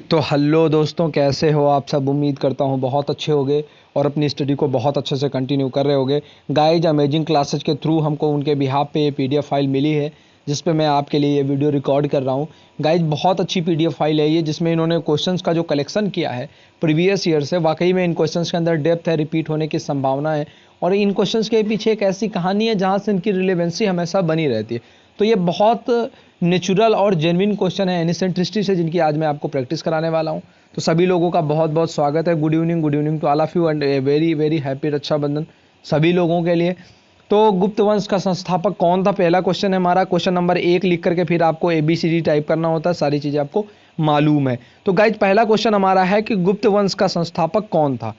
तो हेलो दोस्तों, कैसे हो आप सब। उम्मीद करता हूँ बहुत अच्छे होंगे और अपनी स्टडी को बहुत अच्छे से कंटिन्यू कर रहे होंगे। गाइज अमेजिंग क्लासेज के थ्रू हमको उनके बिहाफ पे ये पीडीएफ फाइल मिली है जिस पे मैं आपके लिए ये वीडियो रिकॉर्ड कर रहा हूँ। गाइज बहुत अच्छी पीडीएफ फाइल है ये, जिसमें इन्होंने क्वेश्चंस का जो कलेक्शन किया है प्रीवियस ईयर से, वाकई में इन क्वेश्चंस के अंदर डेप्थ है, रिपीट होने की संभावना है और इन क्वेश्चंस के पीछे एक ऐसी कहानी है जहाँ से इनकी रिलेवेंसी हमेशा बनी रहती है। तो ये बहुत नेचुरल और जेन्युइन क्वेश्चन है एनिसेंट्रिसिटी से, जिनकी आज मैं आपको प्रैक्टिस कराने वाला हूँ। तो सभी लोगों का बहुत बहुत स्वागत है। Good evening to all of you and a very very happy Rakshabandhan सभी लोगों के लिए। तो गुप्त वंश का संस्थापक कौन था, पहला क्वेश्चन है हमारा। क्वेश्चन नंबर 1 लिख करके फिर आपको ABCD टाइप करना होता है, सारी चीज़ें आपको मालूम है। तो गाइज पहला क्वेश्चन हमारा है कि गुप्त वंश का संस्थापक कौन था।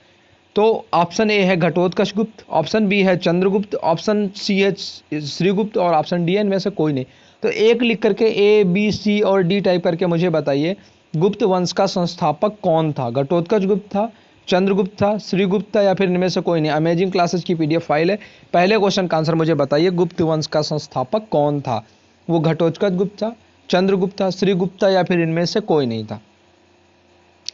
तो ऑप्शन ए है घटोत्कच गुप्त, ऑप्शन बी है चंद्रगुप्त, ऑप्शन सी है श्रीगुप्त और ऑप्शन डी है इनमें से कोई नहीं। तो एक लिख करके A B C और D टाइप करके मुझे बताइए गुप्त वंश का संस्थापक कौन था। घटोत्कच गुप्त था, चंद्रगुप्त था, श्रीगुप्त था या फिर इनमें से कोई नहीं। अमेजिंग क्लासेस की PDF फाइल है। पहले क्वेश्चन का आंसर मुझे बताइए गुप्त वंश का संस्थापक कौन था। वो घटोत्कच गुप्त था, चंद्रगुप्त था, श्रीगुप्त था या फिर इनमें से कोई नहीं था।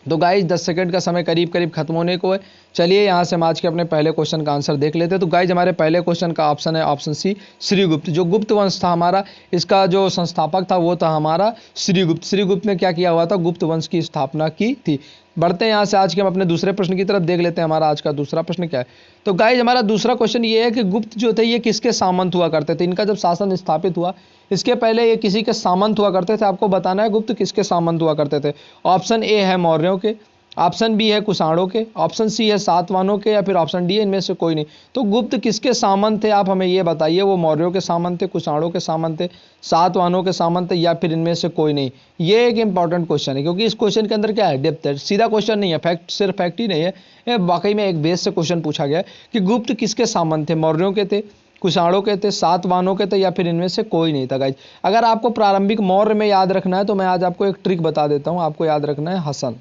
तो गाइज 10 सेकंड का समय करीब करीब खत्म होने को है। चलिए यहाँ से हम आज के अपने पहले क्वेश्चन का आंसर देख लेते हैं। तो गाइज हमारे पहले क्वेश्चन का ऑप्शन है ऑप्शन सी श्रीगुप्त। जो गुप्त वंश था हमारा, इसका जो संस्थापक था वो था हमारा श्रीगुप्त। श्रीगुप्त ने क्या किया हुआ था, गुप्त वंश की स्थापना की थी। बढ़ते हैं यहाँ से आज के हम अपने दूसरे प्रश्न की तरफ देख लेते हैं। हमारा आज का दूसरा प्रश्न क्या है। तो गाइज हमारा दूसरा क्वेश्चन ये है कि गुप्त जो थे ये किसके सामंत हुआ करते थे। इनका जब शासन स्थापित हुआ इसके पहले ये किसी के सामंत हुआ करते थे। आपको बताना है गुप्त किसके सामंत हुआ करते थे। ऑप्शन ए है मौर्यों के, ऑप्शन बी है कुषाणों के, ऑप्शन सी है सातवाहनों के या फिर ऑप्शन डी है इनमें से कोई नहीं। तो गुप्त किसके सामंत थे आप हमें ये बताइए। वो मौर्यों के सामंत थे, कुषाणों के सामंत थे, सातवाहनों के सामंत थे या फिर इनमें से कोई नहीं। ये एक इंपॉर्टेंट क्वेश्चन है क्योंकि इस क्वेश्चन के अंदर क्या है, डेप्थ है। सीधा क्वेश्चन नहीं है, फैक्ट सिर्फ फैक्ट ही नहीं है, ये वाकई में एक बेस से क्वेश्चन पूछा गया है कि गुप्त किसके सामंत थे। मौर्यों के थे, कुषाणों के थे, सातवाहनों के थे या फिर इनमें से कोई नहीं था। गाइज अगर आपको प्रारंभिक मौर्य में याद रखना है तो मैं आज आपको एक ट्रिक बता देता हूँ। आपको याद रखना है हसन।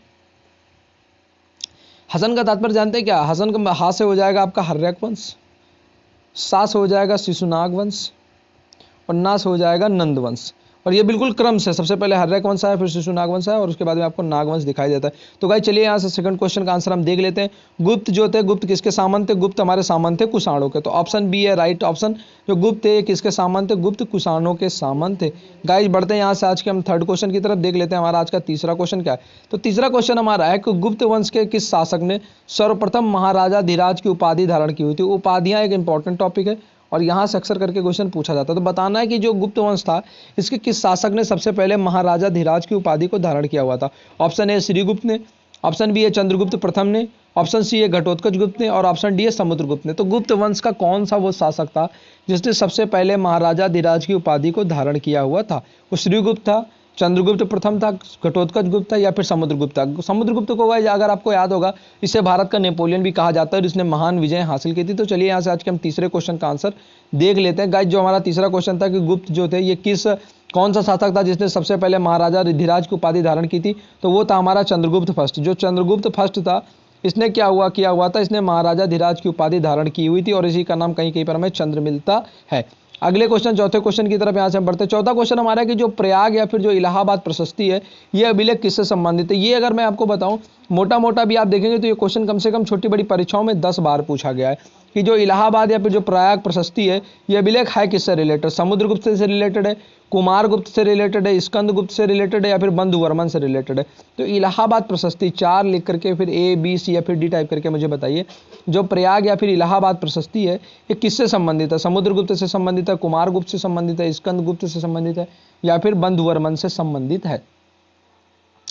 हसन का तात्पर्य जानते हैं क्या। हसन का हा से हो जाएगा आपका हर्यक वंश, सा से हो जाएगा शिशुनाग वंश और ना से हो जाएगा नंद वंश। और ये बिल्कुल क्रम से, सबसे पहले हर्यक वंश है, फिर शिशुनाग वंश है और उसके बाद में आपको नागवंश दिखाई देता है। तो गाइस चलिए यहाँ से सेकंड क्वेश्चन का आंसर हम देख लेते हैं। गुप्त जो थे, गुप्त किसके सामंत थे। गुप्त हमारे सामंत थे कुषाणों के। तो ऑप्शन बी है राइट ऑप्शन। जो गुप्त थे किसके सामंत थे, गुप्त कुषाणों के सामंत थे। गाइस बढ़ते हैं यहाँ से आज के हम थर्ड क्वेश्चन की तरफ देख लेते हैं। हमारा आज का तीसरा क्वेश्चन क्या है। तो तीसरा क्वेश्चन हमारा है कि गुप्त वंश के किस शासक ने सर्वप्रथम महाराजा धीराज की उपाधि धारण की हुई थी। उपाधियां एक इंपॉर्टेंट टॉपिक है और यहाँ से अक्सर करके क्वेश्चन पूछा जाता है। तो बताना है कि जो गुप्त वंश था इसके किस शासक ने सबसे पहले महाराजा धीराज की उपाधि को धारण किया हुआ था। ऑप्शन ए श्रीगुप्त ने, ऑप्शन बी है चंद्रगुप्त प्रथम ने, ऑप्शन सी है घटोत्कच गुप्त ने और ऑप्शन डी है समुद्रगुप्त ने। तो गुप्त वंश का कौन सा वो शासक था जिसने सबसे पहले महाराजा धीराज की उपाधि को धारण किया हुआ था। वो श्रीगुप्त था, चंद्रगुप्त प्रथम था, घटोत्कच गुप्त था या फिर समुद्रगुप्त था। समुद्रगुप्त को अगर आपको याद होगा इसे भारत का नेपोलियन भी कहा जाता है और इसने महान विजय हासिल की थी। तो चलिए यहाँ से आज के हम तीसरे क्वेश्चन का आंसर देख लेते हैं। गाइस जो हमारा तीसरा क्वेश्चन था कि गुप्त जो थे ये कौन सा शासक था जिसने सबसे पहले महाराजा धीराज की उपाधि धारण की थी। तो वो था हमारा चंद्रगुप्त फर्स्ट। जो चंद्रगुप्त फर्स्ट था इसने किया हुआ था, इसने महाराजा धीराज की उपाधि धारण की हुई थी और इसी का नाम कहीं कहीं पर हमें चंद्र मिलता है। अगले क्वेश्चन चौथे क्वेश्चन की तरफ यहाँ से हम बढ़ते हैं। चौथा क्वेश्चन हमारा है कि जो प्रयाग या फिर जो इलाहाबाद प्रशस्ति है ये अभिलेख किससे संबंधित है। ये अगर मैं आपको बताऊं मोटा मोटा भी आप देखेंगे तो ये क्वेश्चन कम से कम छोटी बड़ी परीक्षाओं में 10 बार पूछा गया है कि जो इलाहाबाद या फिर जो प्रयाग प्रशस्ति है ये अभिलेख है किससे रिलेटेड। समुद्रगुप्त से रिलेटेड है, कुमारगुप्त से रिलेटेड है, स्कंदगुप्त से रिलेटेड है या फिर बंधुवर्मन से रिलेटेड है। तो इलाहाबाद प्रशस्ति 4 लिख करके फिर A B C या फिर D टाइप करके मुझे बताइए जो प्रयाग या फिर इलाहाबाद प्रशस्ति है ये किससे संबंधित है। समुद्रगुप्त से संबंधित है, कुमारगुप्त से संबंधित है, स्कंदगुप्त से संबंधित है या फिर बंधुवर्मन से संबंधित है।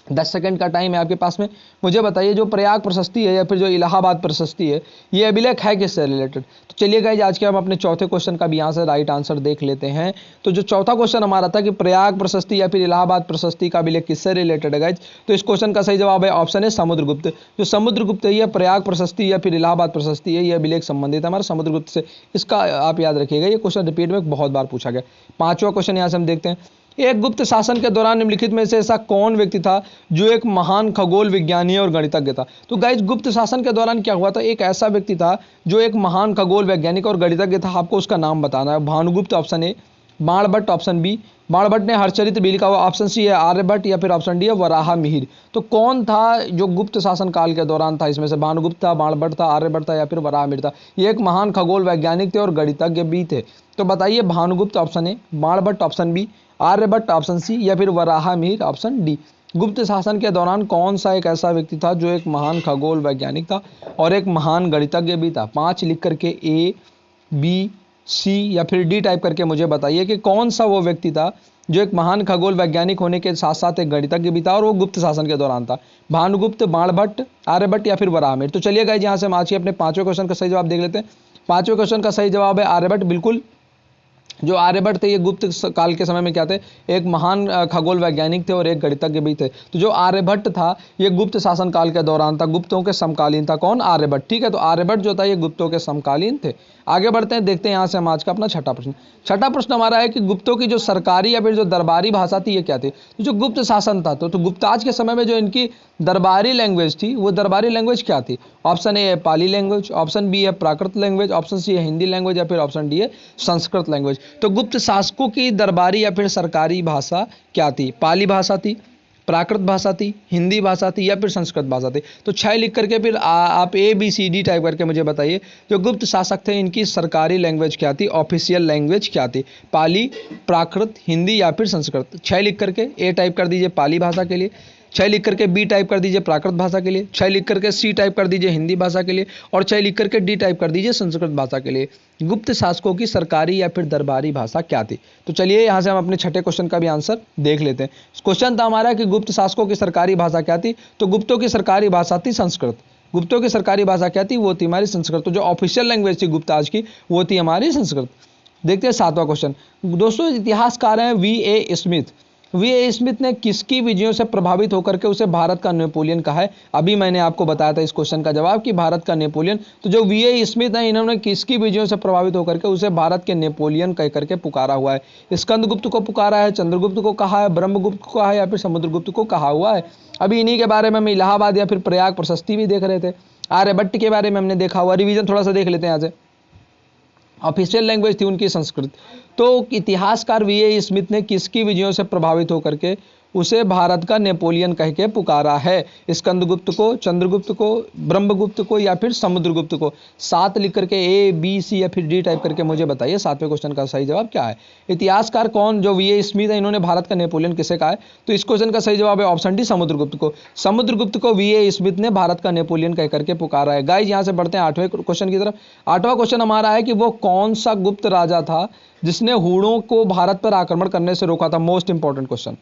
10 सेकंड का टाइम है आपके पास में। मुझे बताइए जो प्रयाग प्रशस्ति है या फिर जो इलाहाबाद प्रशस्ति है ये अभिलेख है किससे रिलेटेड। तो चलिए गाइज आज के हम अपने चौथे क्वेश्चन का भी यहाँ से राइट आंसर देख लेते हैं। तो जो चौथा क्वेश्चन हमारा था कि प्रयाग प्रशस्ति या फिर इलाहाबाद प्रशस्ति का अभिलेख किससे रिलेटेड है गाइज, तो इस क्वेश्चन का सही जवाब है ऑप्शन है समुद्रगुप्त। जो समुद्रगुप्त है ये प्रयाग प्रशस्ति या फिर इलाहाबाद प्रशस्ति है ये अभिलेख संबंधित है हमारा समुद्रगुप्त से। इसका आप याद रखिएगा, ये क्वेश्चन रिपीट में बहुत बार पूछा गया। पांचवा क्वेश्चन यहाँ से हम देखते हैं। एक गुप्त शासन के दौरान निम्नलिखित में से ऐसा कौन व्यक्ति था जो एक महान खगोल विज्ञानी और गणितज्ञ था। तो गाइज गुप्त शासन के दौरान क्या हुआ था, एक ऐसा व्यक्ति था जो एक महान खगोल वैज्ञानिक और गणितज्ञ था। आपको उसका नाम बताना है। Bhanugupta option A, Banabhatta option B, Banabhatta ने हरचरित भी लिखा हुआ, ऑप्शन सी है आर्यभट्ट या फिर ऑप्शन डी है वराहा मिहिर। तो कौन था जो गुप्त शासन काल के दौरान था, इसमें से भानुगुप्त था, बाणभट्ट था, आर्यभट्ट था या फिर वराहा मिहिर था। ये एक महान खगोल वैज्ञानिक थे और गणितज्ञ भी थे। तो बताइए Bhanugupta option A, Banabhatta option B, Aryabhatta option C या फिर वराहा मिहिर ऑप्शन डी। गुप्त शासन के दौरान कौन सा एक ऐसा व्यक्ति था जो एक महान खगोल वैज्ञानिक था और एक महान गणितज्ञ भी था। 5 लिख करके ए, बी, सी या फिर डी टाइप करके मुझे बताइए कि कौन सा वो व्यक्ति था जो एक महान खगोल वैज्ञानिक होने के साथ साथ एक गणितज्ञ भी था और वो गुप्त शासन के दौरान था। भानुगुप्त, बाणभट्ट, आर्यभट्ट या फिर वराहा मिहिर। तो चलिए गाइस, यहाँ से हम आज के अपने 5वें क्वेश्चन का सही जवाब देख लेते हैं। 5वें क्वेश्चन का सही जवाब है आर्यभट्ट। बिल्कुल, जो आर्यभट्ट थे ये गुप्त काल के समय में क्या थे, एक महान खगोल वैज्ञानिक थे और एक गणितज्ञ भी थे। तो जो आर्यभट्ट था ये गुप्त शासन काल के दौरान था, गुप्तों के समकालीन था। कौन? आर्यभट्ट। ठीक है, तो आर्यभट्ट जो था ये गुप्तों के समकालीन थे। आगे बढ़ते हैं, देखते हैं यहाँ से हम आज का अपना छठा प्रश्न। छठा प्रश्न हमारा है कि गुप्तों की जो सरकारी या फिर जो दरबारी भाषा थी ये क्या थी। तो जो गुप्त शासन था तो गुप्ताज के समय में जो इनकी दरबारी लैंग्वेज थी वो दरबारी लैंग्वेज क्या थी। ऑप्शन ए है पाली लैंग्वेज, ऑप्शन बी है प्राकृत लैंग्वेज, ऑप्शन सी है हिंदी लैंग्वेज या फिर ऑप्शन डी है संस्कृत लैंग्वेज। तो गुप्त शासकों की दरबारी या फिर सरकारी भाषा क्या थी। पाली भाषा थी, प्राकृत भाषा थी, हिंदी भाषा थी या फिर संस्कृत भाषा थी। तो 6 लिख करके फिर आप A B C D type करके मुझे बताइए जो गुप्त शासक थे इनकी सरकारी लैंग्वेज क्या थी, ऑफिशियल लैंग्वेज क्या थी। पाली, प्राकृत, हिंदी या फिर संस्कृत। 6 लिख करके ए टाइप कर दीजिए पाली भाषा के लिए, 6 लिख करके बी टाइप कर दीजिए प्राकृत भाषा के लिए, 6 लिख करके सी टाइप कर दीजिए हिंदी भाषा के लिए और 6 लिख करके डी टाइप कर दीजिए संस्कृत भाषा के लिए। गुप्त शासकों की सरकारी या फिर दरबारी भाषा क्या थी। तो चलिए यहाँ से हम अपने छठे क्वेश्चन का भी आंसर देख लेते हैं। क्वेश्चन था हमारा कि गुप्त शासकों की सरकारी भाषा क्या थी। तो गुप्तों की सरकारी भाषा थी संस्कृत। गुप्तों की सरकारी भाषा क्या थी, वो थी हमारी संस्कृत। तो जो ऑफिशियल लैंग्वेज थी गुप्ताज की वो थी हमारी संस्कृत। देखते हैं 7वां क्वेश्चन। दोस्तों इतिहासकार हैं V.A. स्मिथ। V.A. स्मिथ ने किसकी विजयों से प्रभावित होकर के उसे भारत का नेपोलियन कहा है। अभी मैंने आपको बताया था इस क्वेश्चन का जवाब कि भारत का नेपोलियन। तो जो V.A. स्मिथ है इन्होंने किसकी विजयों से प्रभावित होकर के उसे भारत के नेपोलियन कह करके पुकारा हुआ है। स्कंदगुप्त को पुकारा है, चंद्रगुप्त को कहा है, ब्रह्मगुप्त को कहा है या फिर समुद्रगुप्त को कहा हुआ है। अभी इन्हीं के बारे में हम इलाहाबाद या फिर प्रयाग प्रशस्ति भी देख रहे थे। आर्यभट्ट के बारे में हमने देखा हुआ। रिवीजन थोड़ा सा देख लेते हैं यहाँ से। ऑफिशियल लैंग्वेज थी उनकी संस्कृत। तो इतिहासकार V.A. स्मिथ ने किसकी विजयों से प्रभावित होकर के उसे भारत का नेपोलियन कह के पुकारा है। स्कंदगुप्त को, चंद्रगुप्त को, ब्रह्मगुप्त को या फिर समुद्रगुप्त को। 7 लिख करके ए बी सी या फिर डी टाइप करके मुझे बताइए 7वें क्वेश्चन का सही जवाब क्या है। इतिहासकार कौन जो V.A. स्मिथ है इन्होंने भारत का नेपोलियन किसे कहा है। तो इस क्वेश्चन का सही जवाब है ऑप्शन डी समुद्रगुप्त को। समुद्रगुप्त को V.A. स्मिथ ने भारत का नेपोलियन कह करके पुकारा है। गाइस यहाँ से बढ़ते हैं 8वें क्वेश्चन की तरफ। 8वां क्वेश्चन हमारा है कि वो कौन सा गुप्त राजा था जिसने हूणों को भारत पर आक्रमण करने से रोका था। Most important question.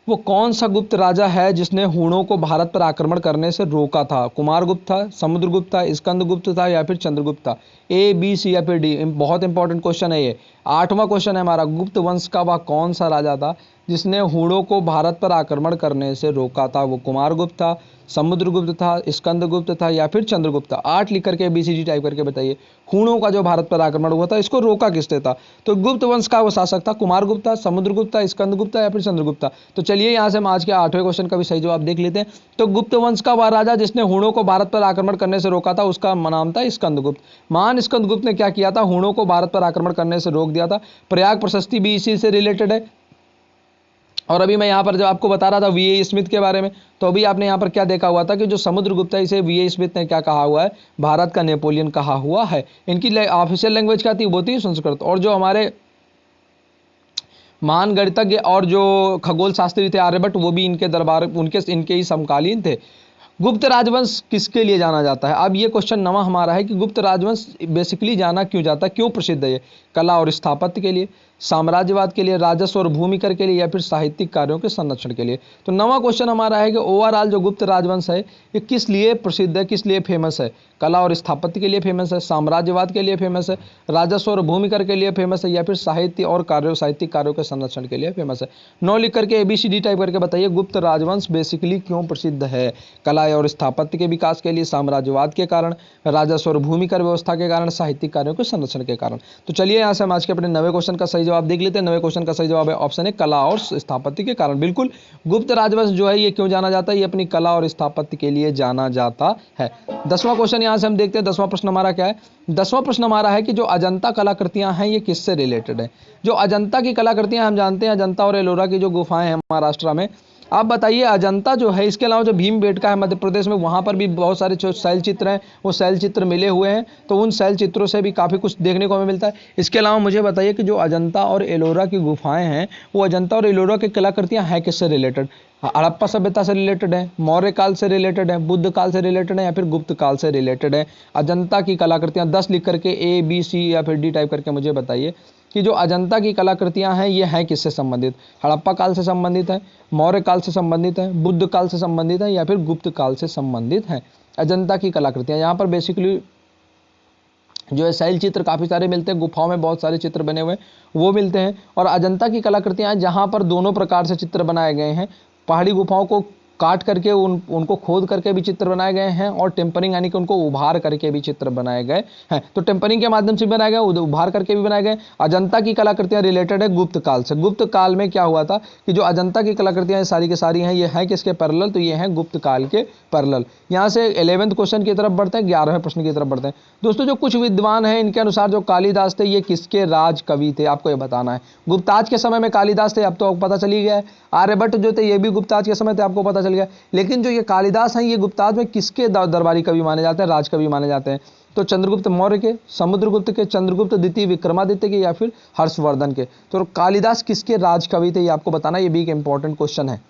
वो कौन सा गुप्त राजा है जिसने हूणों को भारत पर आक्रमण करने से रोका था। कुमारगुप्त था, समुद्रगुप्त था, स्कंदगुप्त था या फिर चंद्रगुप्त था। ए बी सी या फिर डी। बहुत इंपॉर्टेंट क्वेश्चन है ये। 8वां क्वेश्चन है हमारा, गुप्त वंश का वह कौन सा राजा था जिसने हूणों को भारत पर आक्रमण करने से रोका था। वो कुमारगुप्त था, समुद्रगुप्त था, स्कंदगुप्त था या फिर चंद्रगुप्त था। 8 लिख करके BCD टाइप करके बताइए हूणों का जो भारत पर आक्रमण हुआ था इसको रोका किसने था। तो गुप्त वंश का वो शासक था कुमारगुप्त था, समुद्रगुप्त था, स्कंदगुप्त या फिर चंद्रगुप्त। तो चलिए यहाँ से हम आज के 8वें क्वेश्चन का भी सही जवाब देख लेते हैं। तो गुप्त वंश का वह राजा जिसने हूणों को भारत पर आक्रमण करने से रोका था उसका नाम था स्कंदगुप्त। महान स्कंदगुप्त ने क्या किया था, हूणों को भारत पर आक्रमण करने से रोक दिया था। प्रयाग प्रशस्ति भी इसी से रिलेटेड है। और अभी मैं यहाँ पर जब आपको बता रहा था V.A. स्मिथ के बारे में तो अभी आपने यहाँ पर क्या देखा हुआ था कि जो समुद्रगुप्त है इसे V.A. स्मिथ ने क्या कहा हुआ है, भारत का नेपोलियन कहा हुआ है। इनकी ऑफिशियल लैंग्वेज क्या थी, वो थी संस्कृत। और जो हमारे महान गणितज्ञ और जो खगोल शास्त्री थे आर्यभट्ट वो भी इनके दरबार इनके ही समकालीन थे। गुप्त राजवंश किसके लिए जाना जाता है। अब ये क्वेश्चन नवा हमारा है कि गुप्त राजवंश बेसिकली जाना क्यों जाता है, क्यों प्रसिद्ध है ये। कला और स्थापत्य के लिए, साम्राज्यवाद के लिए, राजस्व और भूमि कर के लिए या फिर साहित्यिक कार्यों के संरक्षण के लिए। तो नवा क्वेश्चन हमारा है कि ओवरऑल जो गुप्त राजवंश है ये किस लिए प्रसिद्ध है, किस लिए फेमस है। कला और स्थापत्य के लिए फेमस है, साम्राज्यवाद के लिए फेमस है, राजस्व और भूमि कर के लिए फेमस है या फिर साहित्य और साहित्यिक कार्यों के संरक्षण के लिए फेमस है। 9 लिख करके ABCD टाइप करके बताइए गुप्त राजवंश बेसिकली क्यों प्रसिद्ध है। कला और स्थापत्य के भी विकास के लिए, साम्राज्यवाद के कारण, राजस्व और भूमि कर व्यवस्था के कारण, साहित्यिक कार्यों के संरक्षण के कारण। तो चलिए यहाँ से हम आज के अपने 9वें क्वेश्चन का सही जवाब देख लेते हैं। 9वें क्वेश्चन का सही जवाब है ऑप्शन है कला और स्थापत्य के कारण। बिल्कुल, गुप्त राजवंश जो है ये क्यों जाना जाता है? ये अपनी कला और स्थापत्य के लिए जाना जाता है। 10वां क्वेश्चन यहाँ से हम देखते हैं। 10वां प्रश्न हमारा क्या है? 10वां प्रश्न हमारा है कि जो अजंता कलाकृतियां हैं ये किससे रिलेटेड है? जो अजंता की कलाकृतियां हम जानते हैं, अजंता और एलोरा की जो गुफाएं हैं महाराष्ट्र में, आप बताइए अजंता जो है, इसके अलावा जो भीमबेटका है मध्य प्रदेश में, वहाँ पर भी बहुत सारे जो शैल चित्र हैं वो शैल चित्र मिले हुए हैं, तो उन शैल चित्रों से भी काफ़ी कुछ देखने को हमें मिलता है। इसके अलावा मुझे बताइए कि जो अजंता और एलोरा की गुफाएं हैं वो अजंता और एलोरा की कलाकृतियाँ हैं किससे रिलेटेड? हड़प्पा सभ्यता से रिलेटेड है, मौर्य काल से रिलेटेड है, बुद्ध काल से रिलेटेड है, या फिर गुप्त काल से रिलेटेड है? अजंता की कलाकृतियाँ 10 लिख करके A B C या फिर D टाइप करके मुझे बताइए कि जो अजंता की कलाकृतियां हैं ये हैं किससे संबंधित? हड़प्पा काल से संबंधित है, मौर्य काल से संबंधित है, बुद्ध काल से संबंधित है, या फिर गुप्त काल से संबंधित है? अजंता की कलाकृतियां, यहाँ पर बेसिकली जो है शैल चित्र काफ़ी सारे मिलते हैं, गुफाओं में बहुत सारे चित्र बने हुए वो मिलते हैं। और अजंता की कलाकृतियां जहाँ पर दोनों प्रकार से चित्र बनाए गए हैं, पहाड़ी गुफाओं को काट करके उनको खोद करके भी चित्र बनाए गए हैं, और टेम्परिंग यानी कि उनको उभार करके भी चित्र बनाए गए हैं। तो टेम्परिंग के माध्यम से बनाए गए, उभार करके भी बनाए गए। अजंता की कलाकृतियां रिलेटेड है गुप्त काल से। गुप्त काल में क्या हुआ था कि जो अजंता की कलाकृतियां सारी की सारी हैं ये हैं किसके पैरेलल? तो ये हैं गुप्त काल के पैरेलल। यहाँ से 11वें क्वेश्चन की तरफ बढ़ते हैं, 11वें प्रश्न की तरफ बढ़ते हैं। दोस्तों, जो कुछ विद्वान हैं इनके अनुसार जो कालिदास थे ये किसके राज कवि थे? आपको ये बताना है। गुप्ताज के समय में कालिदास थे, अब तो पता चली गया है। आर्यभट्ट जो थे ये भी गुप्ताज के समय थे, आपको पता चल गया। लेकिन जो ये कालिदास हैं ये गुप्ताज में किसके दरबारी कवि माने जाते हैं, राजकवि माने जाते हैं? तो चंद्रगुप्त मौर्य के, समुद्रगुप्त के, चंद्रगुप्त द्वितीय विक्रमादित्य के, या फिर हर्षवर्धन के? तो कालिदास किसके राजकवि थे ये आपको बताना, ये भी एक इंपॉर्टेंट क्वेश्चन है।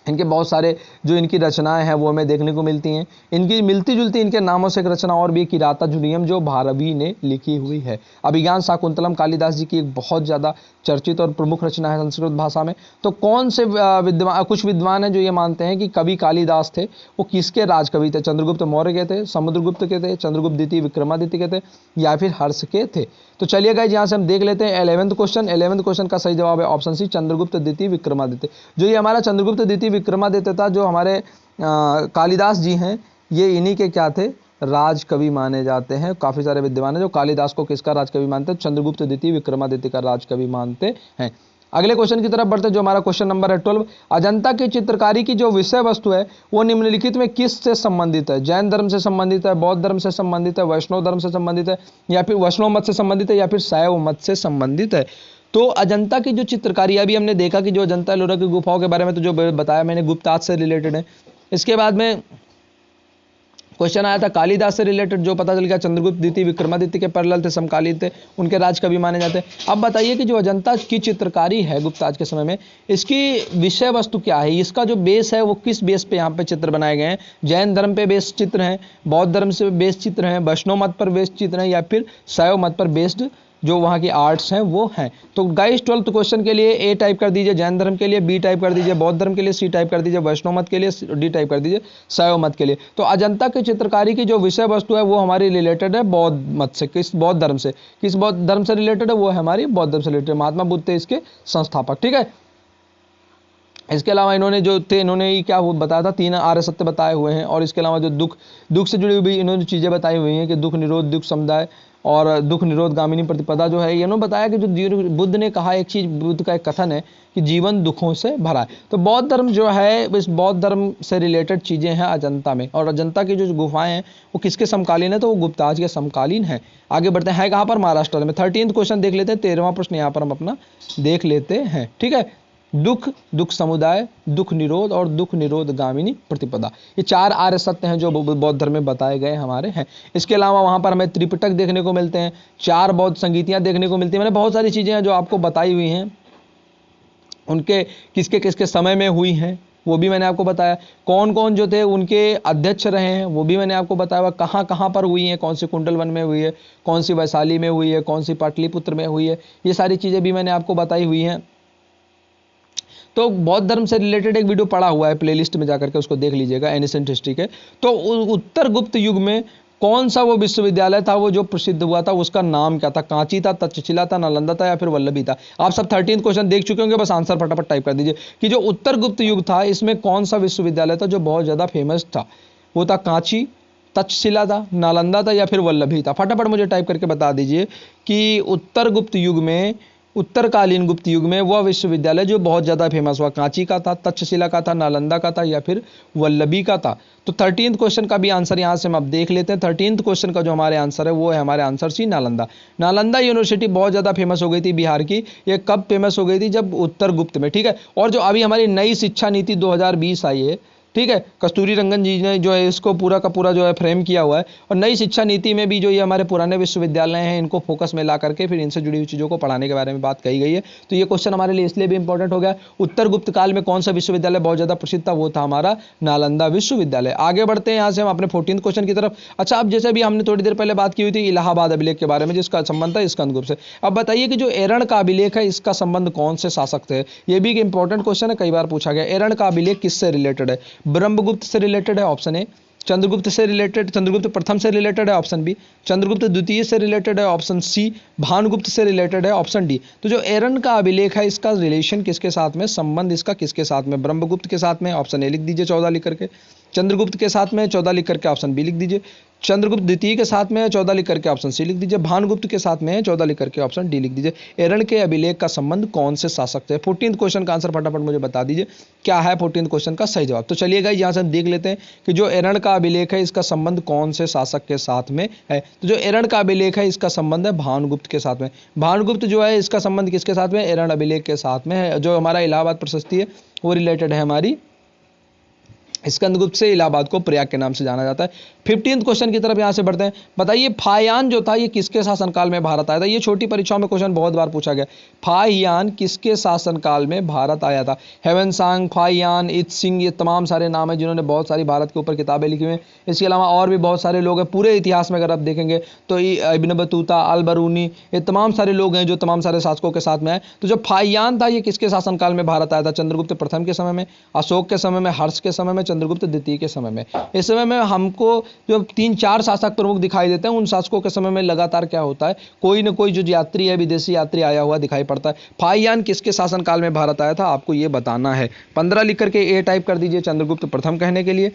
इनके बहुत सारे जो इनकी रचनाएं हैं वो हमें देखने को मिलती हैं। इनकी मिलती जुलती इनके नामों से एक रचना और भी, किरातार्जुनीयम, जो भारवी ने लिखी हुई है। अभिज्ञान शाकुंतलम कालिदास जी की एक बहुत ज़्यादा चर्चित और प्रमुख रचना है संस्कृत भाषा में। तो कौन से कुछ विद्वान हैं जो ये मानते हैं कि कवि कालिदास थे वो किसके राजकवि थे? चंद्रगुप्त मौर्य के थे, समुद्रगुप्त के थे, चंद्रगुप्त द्वितीय विक्रमादित्य के थे, या फिर हर्ष के थे? तो चलिए गाइस यहाँ से हम देख लेते हैं 11वें क्वेश्चन। 11वें क्वेश्चन का सही जवाब है ऑप्शन सी, चंद्रगुप्त द्वितीय विक्रमादित्य। जो ये हमारा चंद्रगुप्त द्वितीय विक्रमादित्य था, जो हमारे कालिदास जी हैं, ये इन्हीं के क्या थे? राजकवि माने जाते हैं। काफ़ी सारे विद्वान हैं जो कालिदास को किसका राजकवि मानते हैं? चंद्रगुप्त द्वितीय विक्रमादित्य का राजकवि मानते हैं। अगले क्वेश्चन की तरफ बढ़ते हैं, जो हमारा क्वेश्चन नंबर है 12। अजंता की चित्रकारी की जो विषय वस्तु है वो निम्नलिखित में किस से संबंधित है? जैन धर्म से संबंधित है, बौद्ध धर्म से संबंधित है, वैष्णव धर्म से संबंधित है, या फिर वैष्णव मत से संबंधित है, या फिर शैव मत से संबंधित है? तो अजंता की जो चित्रकारी, अभी हमने देखा कि जो अजंता एलोरा की गुफाओं के बारे में तो जो बताया मैंने गुप्ताज से रिलेटेड है। इसके बाद में क्वेश्चन आया था कालिदास से रिलेटेड, जो पता चल गया चंद्रगुप्त द्वितीय विक्रमादित्य के पैरेलल थे, समकालीन थे, उनके राजकवि माने जाते हैं। अब बताइए कि जो अजंता की चित्रकारी है गुप्ताज के समय में, इसकी विषय वस्तु क्या है? इसका जो बेस है वो किस बेस पे यहाँ पे चित्र बनाए गए हैं? जैन धर्म पे बेस्ड चित्र हैं, बौद्ध धर्म से बेस्ड चित्र हैं, वैष्णव मत पर बेस्ड चित्र हैं, या फिर शैव मत पर बेस्ड जो वहाँ की आर्ट्स हैं वो हैं? तो गाइस 12th क्वेश्चन के लिए ए टाइप कर दीजिए जैन धर्म के लिए, बी टाइप कर दीजिए बौद्ध धर्म के लिए, सी टाइप कर दीजिए वैष्णव मत के लिए, डी टाइप कर दीजिए शैव मत के लिए। तो अजंता की चित्रकारी की जो विषय वस्तु है वो हमारी रिलेटेड है बौद्ध मत से। किस बौद्ध धर्म से? किस बौद्ध धर्म से रिलेटेड है? वो है हमारी बौद्ध धर्म से रिलेटेड। महात्मा बुद्ध थे इसके संस्थापक, ठीक है। इसके अलावा इन्होंने जो थे, इन्होंने ही क्या बताया था? 3 आर्य सत्य बताए हुए हैं। और इसके अलावा जो दुख से जुड़ी हुई इन्होंने चीज़ें बताई हुई हैं कि दुख निरोध, दुख समुदाय और दुख निरोध गामिनी प्रतिपदा जो है, इन्होंने बताया कि जो बुद्ध ने कहा, एक चीज़ बुद्ध का एक कथन है कि जीवन दुखों से भरा है। तो बौद्ध धर्म जो है, इस बौद्ध धर्म से रिलेटेड चीज़ें हैं अजंता में। और अजंता की जो गुफाएं हैं वो किसके समकालीन है? तो वो गुप्ताज के समकालीन है। आगे बढ़ते हैं, कहाँ पर? महाराष्ट्र में। 13th क्वेश्चन देख लेते हैं, 13वां प्रश्न यहाँ पर हम अपना देख लेते हैं, ठीक है। दुख, दुख समुदाय, दुख निरोध और दुख निरोध गामिनी प्रतिपदा, ये 4 आर्य सत्य हैं जो बौद्ध धर्म में बताए गए हमारे हैं। इसके अलावा वहाँ पर हमें त्रिपिटक देखने को मिलते हैं, 4 बौद्ध संगीतियाँ देखने को मिलती हैं। मैंने बहुत सारी चीज़ें हैं जो आपको बताई हुई हैं, उनके किसके किसके समय में हुई हैं वो भी मैंने आपको बताया। कौन कौन जो थे उनके अध्यक्ष रहे हैं वो भी मैंने आपको बताया हुआ। कहाँ कहाँ पर हुई हैं, कौन सी कुंडल वन में हुई है, कौन सी वैशाली में हुई है, कौन सी पाटलिपुत्र में हुई है, ये सारी चीज़ें भी मैंने आपको बताई हुई हैं। तो बौद्ध धर्म से रिलेटेड एक वीडियो पड़ा हुआ है, प्लेलिस्ट में जाकर के उसको देख लीजिएगा, एनिसेंट हिस्ट्री के। तो उत्तर गुप्त युग में कौन सा वो विश्वविद्यालय था वो जो प्रसिद्ध हुआ था, उसका नाम क्या था? कांची था, तक्षशिला था, नालंदा था, या फिर वल्लभी था? आप सब 13th क्वेश्चन देख चुके होंगे, बस आंसर फटाफट टाइप कर दीजिए कि जो उत्तर गुप्त युग था इसमें कौन सा विश्वविद्यालय था जो बहुत ज़्यादा फेमस था। वो था कांची, तक्षशिला था, नालंदा था या फिर वल्लभी था? फटाफट मुझे टाइप करके बता दीजिए कि उत्तरकालीन गुप्त युग में वह विश्वविद्यालय जो बहुत ज़्यादा फेमस हुआ, कांची का था, तक्षशिला का था, नालंदा का था या फिर वल्लभी का था? तो 13th क्वेश्चन का भी आंसर यहाँ से हम अब देख लेते हैं। 13th क्वेश्चन का जो हमारे आंसर है वो है हमारे answer C, Nalanda. Nalanda university बहुत ज़्यादा फेमस हो गई थी बिहार की। ये कब फेमस हो गई थी? जब उत्तर गुप्त में, ठीक है। और जो अभी हमारी नई शिक्षा नीति 2020 आई है, ठीक है, कस्तूरी रंगन जी ने जो है इसको पूरा का पूरा जो है फ्रेम किया हुआ है। और नई शिक्षा नीति में भी जो ये हमारे पुराने विश्वविद्यालय हैं इनको फोकस में ला करके फिर इनसे जुड़ी हुई चीज़ों को पढ़ाने के बारे में बात कही गई है। तो ये क्वेश्चन हमारे लिए इसलिए भी इंपॉर्टेंट हो गया। उत्तर गुप्त काल में कौन सा विश्वविद्यालय बहुत ज़्यादा प्रसिद्ध था? वो था हमारा नालंदा विश्वविद्यालय। आगे बढ़ते हैं यहाँ से हम अपने 14th क्वेश्चन की तरफ। अच्छा, अब जैसे भी हमने थोड़ी देर पहले बात की हुई थी इलाहाबाद अभिलेख के बारे में जिसका संबंध था स्कंदगुप्त से। अब बताइए कि जो एरण का अभिलेख है इसका संबंध कौन से शासक थे? ये भी एक इंपॉर्टेंट क्वेश्चन है, कई बार पूछा गया। एरण का अभिलेख किससे रिलेटेड है? ब्रह्मगुप्त से रिलेटेड है, ऑप्शन ए। चंद्रगुप्त से रिलेटेड, चंद्रगुप्त प्रथम से रिलेटेड है, ऑप्शन बी। चंद्रगुप्त द्वितीय से रिलेटेड है, ऑप्शन सी। भानुगुप्त से रिलेटेड है, ऑप्शन डी। तो जो एरन का अभिलेख है इसका रिलेशन किसके साथ में, संबंध इसका किसके साथ में? ब्रह्मगुप्त के साथ में, ऑप्शन ए लिख दीजिए 14 लिख करके। चंद्रगुप्त के साथ में 14 लिख करके ऑप्शन बी लिख दीजिए। चंद्रगुप्त द्वितीय के साथ में 14 लिख करके ऑप्शन सी लिख दीजिए। भानुगुप्त के साथ में 14 लिख करके ऑप्शन डी लिख दीजिए। एरण के अभिलेख का संबंध कौन से शासक थे? 14th क्वेश्चन का आंसर फटाफट मुझे बता दीजिए, क्या है 14th क्वेश्चन का सही जवाब? तो चलिए गाइस यहाँ से हम देख लेते हैं कि जो एरण का अभिलेख है इसका संबंध कौन से शासक के साथ में है। तो जो एरण का अभिलेख है इसका संबंध है भानुगुप्त के साथ में। भानुगुप्त जो है इसका संबंध किसके साथ में? एरण अभिलेख के साथ में है। जो हमारा इलाहाबाद प्रशस्ति है वो रिलेटेड है हमारी स्कंदगुप्त से। इलाहाबाद को प्रयाग के नाम से जाना जाता है। 15th क्वेश्चन की तरफ यहां से बढ़ते हैं। बताइए फाहियान जो था ये किसके शासनकाल में भारत आया था? ये छोटी परीक्षाओं में क्वेश्चन बहुत बार पूछा गया। फाहियान किसके शासनकाल में भारत आया था? हेवनसांग, फाहियान, इत सिंह, ये तमाम सारे नाम है जिन्होंने बहुत सारी भारत के ऊपर किताबें लिखी हुई हैं। इसके अलावा और भी बहुत सारे लोग हैं पूरे इतिहास में, अगर आप देखेंगे तो इब्न बतूता, अल बरूनी, ये तमाम सारे लोग हैं जो तमाम सारे शासकों के साथ में है। तो जो फाहियान था ये किसके शासनकाल में भारत आया था? चंद्रगुप्त प्रथम के समय में, अशोक के समय में, हर्ष के समय में, चंद्रगुप्त द्वितीय के समय में। इस समय में हमको जो 3-4 शासक प्रमुख दिखाई देते हैं, उन शासकों के समय में लगातार क्या होता है, कोई न कोई जो यात्री है, विदेशी यात्री आया हुआ दिखाई पड़ता है। फाहियान किसके शासनकाल में भारत आया था आपको ये बताना है। 15 लिख करके ए टाइप कर दीजिए चंद्रगुप्त प्रथम कहने के लिए,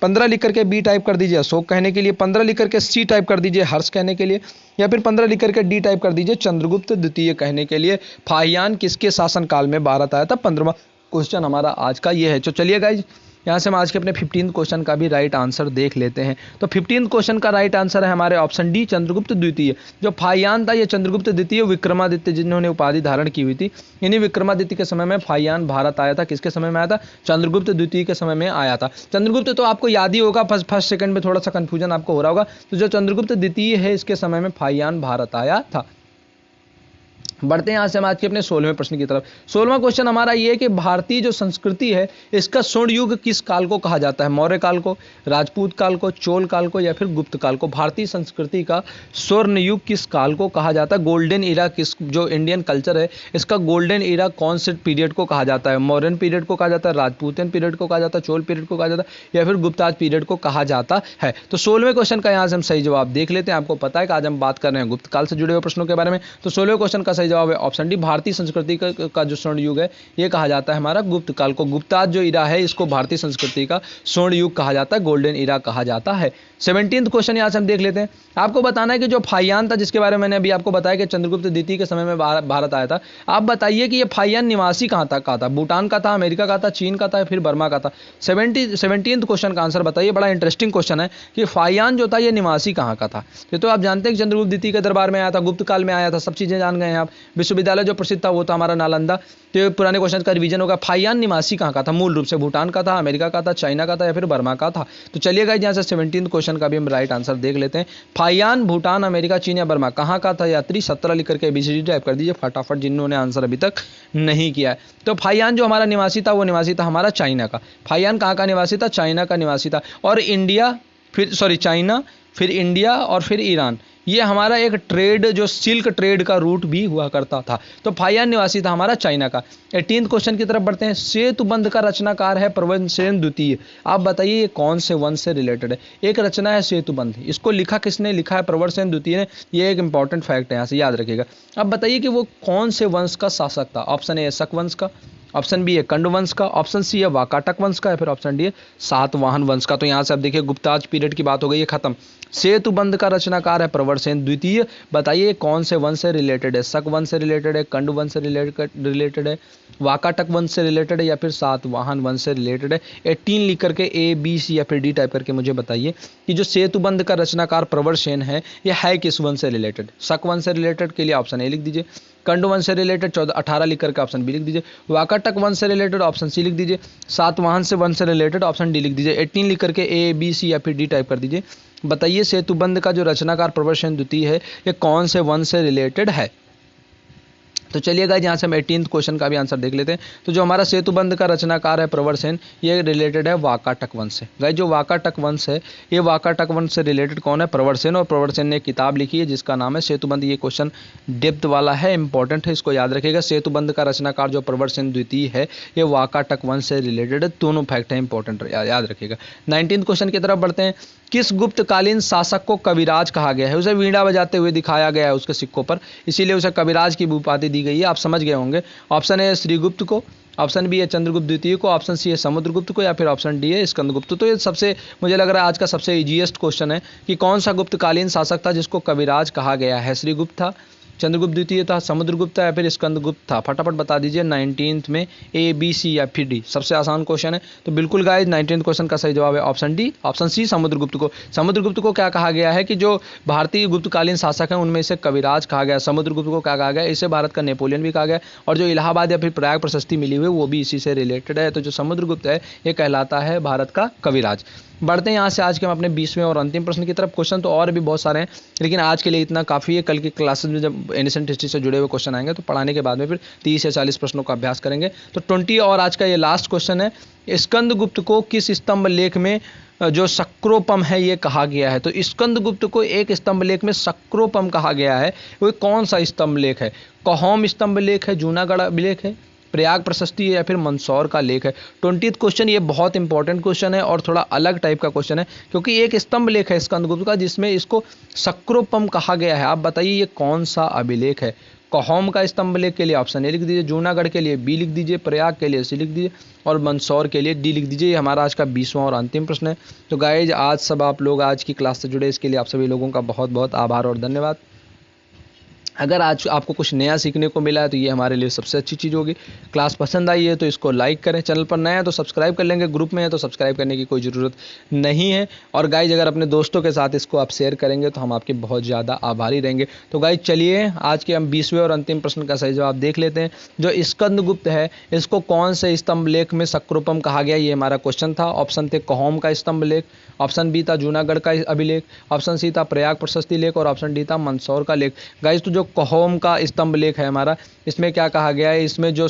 15 लिख करके बी टाइप कर दीजिए अशोक कहने के लिए, 15 लिख करके सी टाइप कर दीजिए हर्ष कहने के लिए, या फिर 15 लिख करके डी टाइप कर दीजिए चंद्रगुप्त द्वितीय कहने के लिए। फाहियान किसके शासनकाल में भारत आया था? 15वां क्वेश्चन हमारा आज का ये है। तो चलिए गाइज यहाँ से हम आज के अपने 15th क्वेश्चन का भी राइट आंसर देख लेते हैं। तो 15th क्वेश्चन का राइट आंसर है हमारे ऑप्शन डी चंद्रगुप्त द्वितीय। जो फाहियान था ये चंद्रगुप्त द्वितीय विक्रमादित्य जिन्होंने उपाधि धारण की हुई थी, इन्हीं विक्रमादित्य के समय में फाहियान भारत आया था। किसके समय में आया था? चंद्रगुप्त द्वितीय के समय में आया था। चंद्रगुप्त तो आपको याद ही होगा, फर्स्ट सेकंड में थोड़ा सा कंफ्यूजन आपको हो रहा होगा। तो जो चंद्रगुप्त द्वितीय है इसके समय में फाहियान भारत आया था। बढ़ते हैं यहाँ से हम आज के अपने 16वें प्रश्न की तरफ। 16वां क्वेश्चन हमारा ये है कि भारतीय जो संस्कृति है इसका स्वर्ण युग किस काल को कहा जाता है? मौर्य काल को, राजपूत काल को, चोल काल को या फिर गुप्त काल को? भारतीय संस्कृति का स्वर्ण युग किस काल को कहा जाता है? गोल्डन इरा किस, जो इंडियन कल्चर है इसका गोल्डन इरा कौन से पीरियड को कहा जाता है? मौर्यन पीरियड को कहा जाता है, राजपूतन पीरियड को कहा जाता है, चोल पीरियड को कहा जाता है या फिर गुप्ताज पीरियड को कहा जाता है? तो 16वें क्वेश्चन का यहाँ से हम सही जवाब देख लेते हैं। आपको पता है कि आज हम बात कर रहे हैं गुप्त काल से जुड़े हुए प्रश्नों के बारे में। तो 16वें क्वेश्चन का सही जवाब है ऑप्शन डी। भारतीय संस्कृति का जो स्वर्ण युग है ये कहा जाता है हमारा गुप्त काल को। गुप्ताज जो इरा है इसको भारतीय संस्कृति का स्वर्ण युग कहा जाता है, गोल्डन इरा कहा जाता है। 17th क्वेश्चन यहाँ से हम देख लेते हैं। आपको बताना है कि जो फाहियान था जिसके बारे में मैंने अभी आपको बताया कि चंद्रगुप्त द्वितीय के समय में भारत आया था, आप बताइए कि ये फाहियान निवासी कहाँ तक का था? भूटान का था, अमेरिका का था, चीन का था या फिर बर्मा का था? 17th क्वेश्चन का आंसर बताइए। बड़ा इंटरेस्टिंग क्वेश्चन है कि फाहियान जो था ये निवासी कहाँ का था। ये तो आप जानते हैं कि चंद्रगुप्त द्वितीय के दरबार में आया था, गुप्त काल में आया था, सब चीजें जान गए हैं आप। विश्वविद्यालय जो प्रसिद्ध था वो था हमारा नालंदा। तो ये पुराने क्वेश्चन का रिवीजन होगा। फाहियान निवासी कहाँ का था? मूल रूप से भूटान का था, अमेरिका का था, चाइना का था या फिर बर्मा का था? तो चलिएगा यहाँ से 17th क्वेश्चन का भी हम राइट आंसर देख लेते हैं। फाहियान भूटान, अमेरिका, चीन या बर्मा कहाँ का था यात्री? 17 लिख करके ABCD टाइप कर दीजिए फटाफट जिन्होंने आंसर अभी तक नहीं किया है। तो फाहियान जो हमारा निवासी था वो निवासी था हमारा चाइना का। फाहियान कहाँ का निवासी था? चाइना का निवासी था। और इंडिया चाइना, फिर इंडिया और फिर ईरान, ये हमारा एक ट्रेड जो सिल्क ट्रेड का रूट भी हुआ करता था। तो फाहियान निवासी था हमारा चाइना का। 18th क्वेश्चन की तरफ बढ़ते हैं। सेतुबंध का रचनाकार है प्रवरसेन द्वितीय। आप बताइए ये कौन से वंश से रिलेटेड है? एक रचना है सेतुबंध, इसको लिखा किसने? लिखा है प्रवरसेन द्वितीय ने। ये एक इंपॉर्टेंट फैक्ट है, यहाँ से याद रखिएगा। अब बताइए कि वो कौन से वंश का शासक था? ऑप्शन ए शक वंश का, ऑप्शन बी है कंड वंश का, ऑप्शन सी है वाकाटक वंश का, या फिर ऑप्शन डी है सातवाहन वंश का। तो यहाँ से आप देखिए गुप्ताज पीरियड की बात हो गई है खत्म। सेतुबंध का रचनाकार है प्रवरसेन द्वितीय। बताइए कौन से वंश से रिलेटेड है, शक वंश से रिलेटेड है, कंड वंश से रिलेटेड है, वाकाटक वंश से रिलेटेड है, या फिर सातवाहन वंश से रिलेटेड है। 18 लिख करके ए बी सी या फिर डी टाइप करके मुझे बताइए कि जो सेतुबंध का रचनाकार प्रवरसेन है ये है किस वंश से रिलेटेड। शक वंश से रिलेटेड के लिए ऑप्शन ए लिख दीजिए, कंड वंश से रिलेटेड 18 लिख करके ऑप्शन बी लिख दीजिए, वाकाटक वंश से रिलेटेड ऑप्शन सी लिख दीजिए, सातवाहन से वंश से रिलेटेड ऑप्शन डी लिख दीजिए। 18 लिख करके ए बी सी या फिर डी टाइप कर दीजिए। बताइए सेतुबंध का जो रचनाकार प्रवरसेन द्वितीय है ये कौन से वंश से रिलेटेड है। तो चलिए गाइस यहाँ से हम 18th क्वेश्चन का भी आंसर देख लेते हैं। तो जो हमारा सेतुबंध का रचनाकार है प्रवरसेन ये रिलेटेड है वाकाटक वंश से। गाइस जो वाकाटक वंश है ये वाकाटक वंश से रिलेटेड कौन है, प्रवरसेन। और प्रवरसेन ने एक किताब लिखी है जिसका नाम है सेतुबंध। ये क्वेश्चन डेप्थ वाला है, इंपॉर्टेंट है, इसको याद रखिएगा। सेतुबंध का रचनाकार जो प्रवरसेन द्वितीय है ये वाकाटक वंश से रिलेटेड है। दोनों फैक्ट है, इंपॉर्टेंट याद रखिएगा। 19th क्वेश्चन की तरफ बढ़ते हैं। किस गुप्तकालीन शासक को कविराज कहा गया है। उसे वीणा बजाते हुए दिखाया गया है उसके सिक्कों पर, इसीलिए उसे कविराज की उपाधि दी गई है। आप समझ गए होंगे। ऑप्शन ए है श्रीगुप्त को, ऑप्शन बी है चंद्रगुप्त द्वितीय को, ऑप्शन सी है समुद्रगुप्त को, या फिर ऑप्शन डी है स्कंदगुप्त। तो ये सबसे मुझे लग रहा है आज का सबसे इजीएस्ट क्वेश्चन है कि कौन सा गुप्तकालीन शासक था जिसको कविराज कहा गया है। श्रीगुप्त था, चंद्रगुप्त द्वितीय था, समुद्रगुप्त था, या फिर स्कंदगुप्त था। फटाफट बता दीजिए 19th में ए बी सी या फिर डी। सबसे आसान क्वेश्चन है। तो बिल्कुल गाइस 19th क्वेश्चन का सही जवाब है option D, option C Samudragupta को। समुद्रगुप्त को क्या कहा गया है कि जो भारतीय गुप्तकालीन शासक हैं उनमें से कविराज कहा गया। समुद्रगुप्त को क्या कहा गया, इसे भारत का नेपोलियन भी कहा गया। और जो इलाहाबाद या फिर प्रयाग प्रशस्ति मिली हुई वो भी इसी से रिलेटेड है। तो जो समुद्रगुप्त है ये कहलाता है भारत का कविराज। बढ़ते हैं यहाँ से आज के हम अपने 20वें और अंतिम प्रश्न की तरफ। क्वेश्चन तो और भी बहुत सारे हैं लेकिन आज के लिए इतना काफ़ी है। कल की क्लासेस में जब एनिसेंट हिस्ट्री से जुड़े हुए क्वेश्चन आएंगे तो पढ़ाने के बाद में फिर 30 या 40 प्रश्नों का अभ्यास करेंगे। तो 20 और आज का ये लास्ट क्वेश्चन है। स्कंदगुप्त को किस स्तंभ लेख में जो शक्रोपम है ये कहा गया है। तो स्कंदगुप्त को एक स्तंभ लेख में शक्रोपम कहा गया है। वो कौन सा स्तंभ लेख है। कौम स्तंभ लेख है, जूनागढ़ अभिलेख है, प्रयाग प्रशस्ति है, या फिर मंदसौर का लेख है। 20th क्वेश्चन ये बहुत इंपॉर्टेंट क्वेश्चन है और थोड़ा अलग टाइप का क्वेश्चन है क्योंकि एक स्तंभ लेख है स्कंदगुप्त का जिसमें इसको शक्रोपम कहा गया है। आप बताइए ये कौन सा अभिलेख है। कौम का स्तंभ लेख के लिए ऑप्शन ए लिख दीजिए, जूनागढ़ के लिए बी लिख दीजिए, प्रयाग के लिए सी लिख दीजिए और मंदसौर के लिए डी लिख दीजिए। ये हमारा आज का 20वां और अंतिम प्रश्न है। तो गाइज आज सब आप लोग आज की क्लास से जुड़े इसके लिए आप सभी लोगों का बहुत बहुत आभार और धन्यवाद। अगर आज आपको कुछ नया सीखने को मिला है तो ये हमारे लिए सबसे अच्छी चीज़ होगी। क्लास पसंद आई है तो इसको लाइक करें, चैनल पर नया है तो सब्सक्राइब कर लेंगे, ग्रुप में है तो सब्सक्राइब करने की कोई ज़रूरत नहीं है। और गाइज अगर अपने दोस्तों के साथ इसको आप शेयर करेंगे तो हम आपके बहुत ज़्यादा आभारी रहेंगे। तो गाइज चलिए आज के हम 20वें और अंतिम प्रश्न का सही जवाब देख लेते हैं। जो स्कंदगुप्त है इसको कौन से स्तंभ लेख में शक्रोपम कहा गया, ये हमारा क्वेश्चन था। ऑप्शन थे कौम का स्तंभ लेख, ऑप्शन बी था जूनागढ़ का अभिलेख, ऑप्शन सी था प्रयाग प्रशस्ति लेख और ऑप्शन डी था मंदसौर का लेख। गाइज तो जो कौम का स्तंभ लेख है हमारा, इसमें क्या कहा गया है, इसमें जो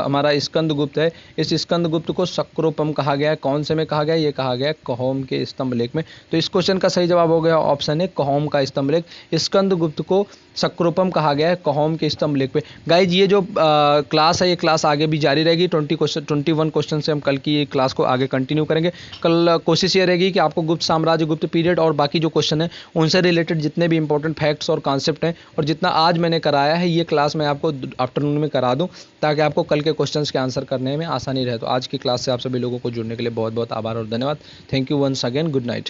हमारा स्कंदगुप्त है इस स्कंदगुप्त को शक्रोपम कहा गया है। कौन से में कहा गया है, ये कहा गया है कौम के स्तंभ लेख में। तो इस क्वेश्चन का सही जवाब हो गया ऑप्शन है कौम का स्तंभ लेख। स्कंदगुप्त को शक्रोपम कहा गया है कौम के स्तंभ लेख पे। गाइज ये जो क्लास है ये क्लास आगे भी जारी रहेगी। 21 क्वेश्चन से हम कल की क्लास को आगे कंटिन्यू करेंगे। कल कोशिश ये रहेगी कि आपको गुप्त साम्राज्य, गुप्त पीरियड और बाकी जो क्वेश्चन है उनसे रिलेटेड जितने भी इंपॉर्टेंट फैक्ट्स और कॉन्सेप्ट हैं और जितना आज मैंने कराया है ये क्लास मैं आपको आफ्टरनून में करा दूं ताकि आपको कल के क्वेश्चंस के आंसर करने में आसानी रहे। तो आज की क्लास से आप सभी लोगों को जुड़ने के लिए बहुत बहुत आभार और धन्यवाद। Thank you once again, good night.